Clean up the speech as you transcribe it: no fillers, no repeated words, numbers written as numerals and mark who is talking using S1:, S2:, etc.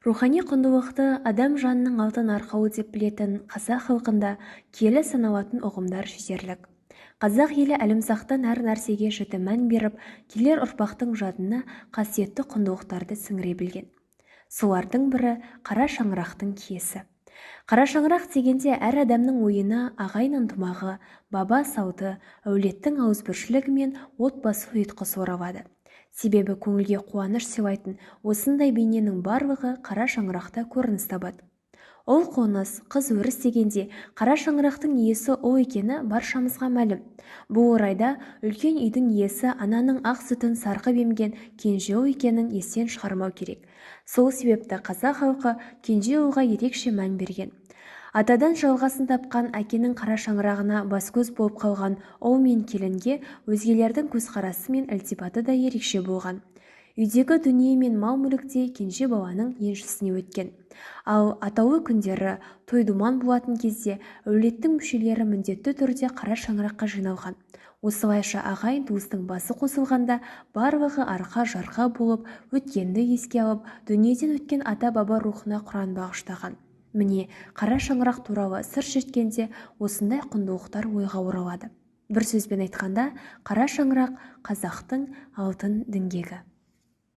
S1: Рухани құндылықты адам жанының алтын арқауы деп білетін қазақ халқында киелі саналатын ұғымдар жетерлік. Қазақ елі әлімсақтан әр нәрсеге жіті мән беріп, келер ұрпақтың жадына қасиетті құндылықтарды сіңіре білген. Солардың бірі қара шаңырақтың киесі. Қара шаңырақ дегенде әр адамның ойына ағайын ынтымағы, баба салты, әулеттің ауызбіршілігі мен отбасы ұйытқысы оралады. Себебі көңілге қуаныш сыйлайтын осындай бейненің барлығы қара шаңырақта көрініс табады. Ұл қоныс, қыз өріс дегенде қара шаңырақтың иесі ұл екені баршамызға мәлім. Бұл орайда үлкен үйдің иесі ананың ақ сүтін сарқып емген кенже ұл екенін естен шығармау керек. Сол себепті қазақ халқы кенже ұлға ерекше мән берген. Атадан жалғасын тапқан әкенің қара шаңырағына бас-көз болып қалған ұл мен келінге өзгелердің көзқарасы мен ілтипаты да ерекше болған. Үйдегі дүние мен мал-мүлікте кенже баланың еншісіне өткен. Ал атаулы күндері той-думан болатын кезде әулеттің мүшелері міндетті түрде қара шаңыраққа жиналған. Осылайша ағайын-туыстың басы қосылғанда барлығы арқа-жарқа болып, өткенді еске алып, дүниеден өткен ата-баба рухына құран бағыштаған. Міне, қара шаңырақ туралы сыр шерткенде осындай құндылықтар ойға оралады. Бір сөзбен айтқанда, қара шаңырақ қазақтың алтын діңгегі.